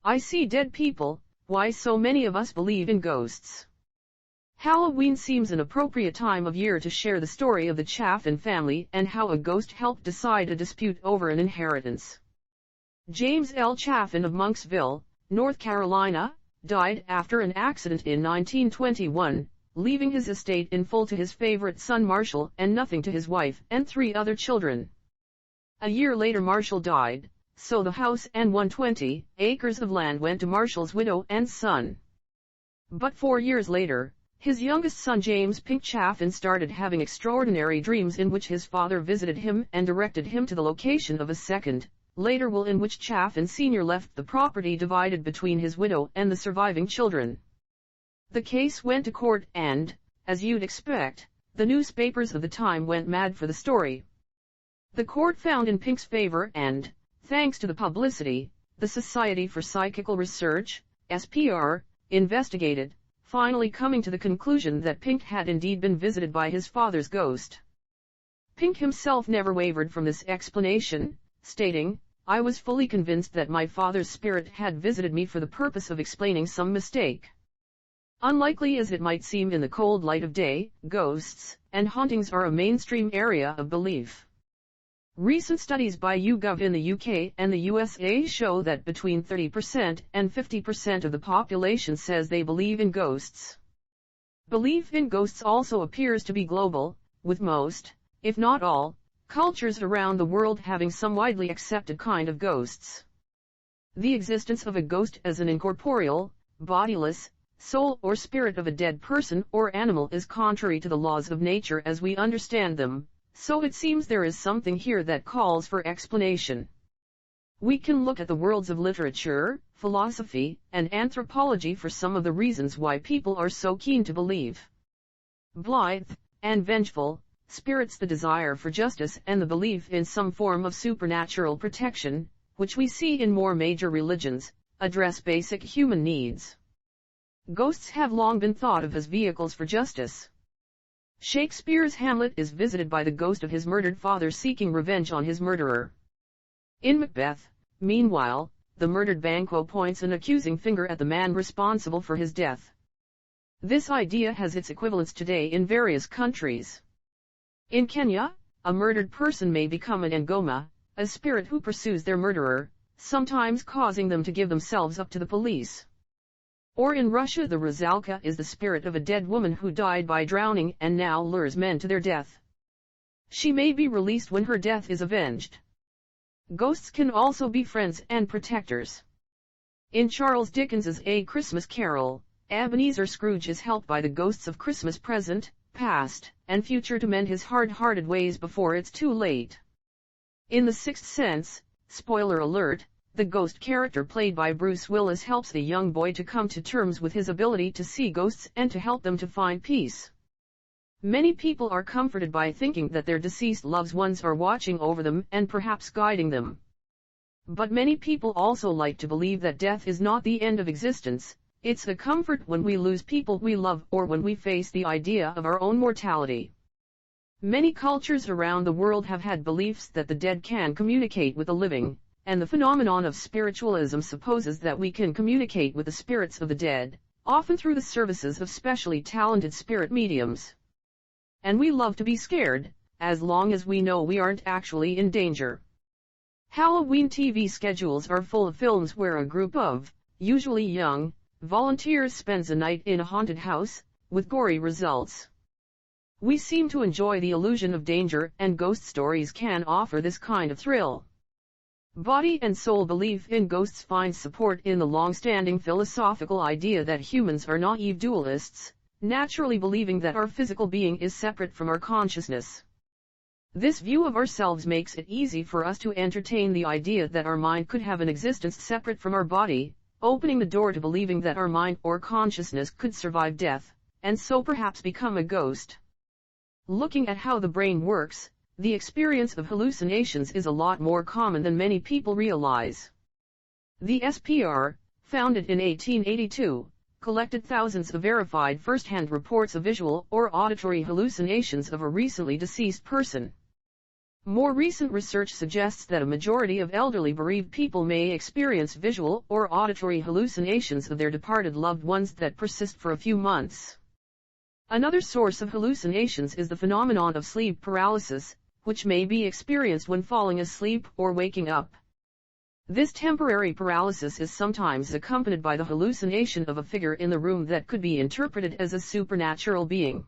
I see dead people. Why so many of us believe in ghosts? Halloween seems an appropriate time of year to share the story of the Chaffin family and how a ghost helped decide a dispute over an inheritance. James L. Chaffin of Monksville, North Carolina, died after an accident in 1921, leaving his estate in full to his favorite son Marshall and nothing to his wife and 3 other children. A year later Marshall died, so the house and 120 acres of land went to Marshall's widow and son. But 4 years later, his youngest son James Pink Chaffin started having extraordinary dreams in which his father visited him and directed him to the location of a second, later will in which Chaffin Sr. left the property divided between his widow and the surviving children. The case went to court and, as you'd expect, the newspapers of the time went mad for the story. The court found in Pink's favor and, thanks to the publicity, the Society for Psychical Research, SPR, investigated, finally coming to the conclusion that Pink had indeed been visited by his father's ghost. Pink himself never wavered from this explanation, stating, "I was fully convinced that my father's spirit had visited me for the purpose of explaining some mistake." Unlikely as it might seem in the cold light of day, ghosts and hauntings are a mainstream area of belief. Recent studies by YouGov in the UK and the USA show that between 30% and 50% of the population says they believe in ghosts. Belief in ghosts also appears to be global, with most, if not all, cultures around the world having some widely accepted kind of ghosts. The existence of a ghost as an incorporeal, bodiless, soul or spirit of a dead person or animal is contrary to the laws of nature as we understand them. So it seems there is something here that calls for explanation. We can look at the worlds of literature, philosophy, and anthropology for some of the reasons why people are so keen to believe. Blithe and vengeful spirits, the desire for justice and the belief in some form of supernatural protection, which we see in more major religions, address basic human needs. Ghosts have long been thought of as vehicles for justice. Shakespeare's Hamlet is visited by the ghost of his murdered father seeking revenge on his murderer. In Macbeth, meanwhile, the murdered Banquo points an accusing finger at the man responsible for his death. This idea has its equivalents today in various countries. In Kenya, a murdered person may become an ngoma, a spirit who pursues their murderer, sometimes causing them to give themselves up to the police. Or in Russia, the Rusalka is the spirit of a dead woman who died by drowning and now lures men to their death. She may be released when her death is avenged. Ghosts can also be friends and protectors. In Charles Dickens's A Christmas Carol, Ebenezer Scrooge is helped by the ghosts of Christmas present, past, and future to mend his hard-hearted ways before it's too late. In The Sixth Sense, spoiler alert, the ghost character played by Bruce Willis helps the young boy to come to terms with his ability to see ghosts and to help them to find peace. Many people are comforted by thinking that their deceased loved ones are watching over them and perhaps guiding them. But many people also like to believe that death is not the end of existence. It's a comfort when we lose people we love or when we face the idea of our own mortality. Many cultures around the world have had beliefs that the dead can communicate with the living, and the phenomenon of spiritualism supposes that we can communicate with the spirits of the dead, often through the services of specially talented spirit mediums. And we love to be scared, as long as we know we aren't actually in danger. Halloween TV schedules are full of films where a group of, usually young, volunteers spends a night in a haunted house, with gory results. We seem to enjoy the illusion of danger, and ghost stories can offer this kind of thrill. Body and soul belief in ghosts finds support in the long-standing philosophical idea that humans are naive dualists, naturally believing that our physical being is separate from our consciousness. This view of ourselves makes it easy for us to entertain the idea that our mind could have an existence separate from our body, opening the door to believing that our mind or consciousness could survive death, and so perhaps become a ghost. Looking at how the brain works, the experience of hallucinations is a lot more common than many people realize. The SPR, founded in 1882, collected thousands of verified first-hand reports of visual or auditory hallucinations of a recently deceased person. More recent research suggests that a majority of elderly bereaved people may experience visual or auditory hallucinations of their departed loved ones that persist for a few months. Another source of hallucinations is the phenomenon of sleep paralysis, which may be experienced when falling asleep or waking up. This temporary paralysis is sometimes accompanied by the hallucination of a figure in the room that could be interpreted as a supernatural being.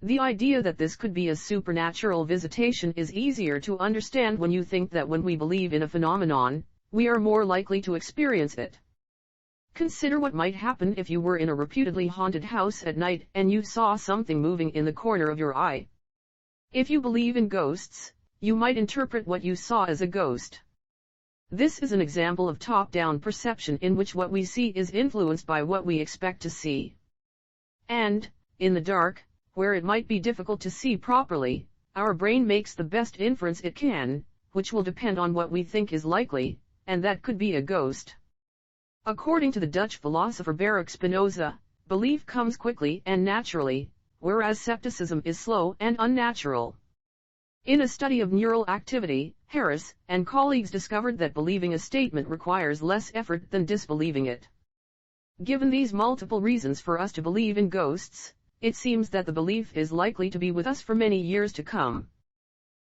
The idea that this could be a supernatural visitation is easier to understand when you think that when we believe in a phenomenon, we are more likely to experience it. Consider what might happen if you were in a reputedly haunted house at night and you saw something moving in the corner of your eye. If you believe in ghosts, you might interpret what you saw as a ghost. This is an example of top-down perception in which what we see is influenced by what we expect to see. And, in the dark, where it might be difficult to see properly, our brain makes the best inference it can, which will depend on what we think is likely, and that could be a ghost. According to the Dutch philosopher Baruch Spinoza, belief comes quickly and naturally, whereas skepticism is slow and unnatural. In a study of neural activity, Harris and colleagues discovered that believing a statement requires less effort than disbelieving it. Given these multiple reasons for us to believe in ghosts, it seems that the belief is likely to be with us for many years to come.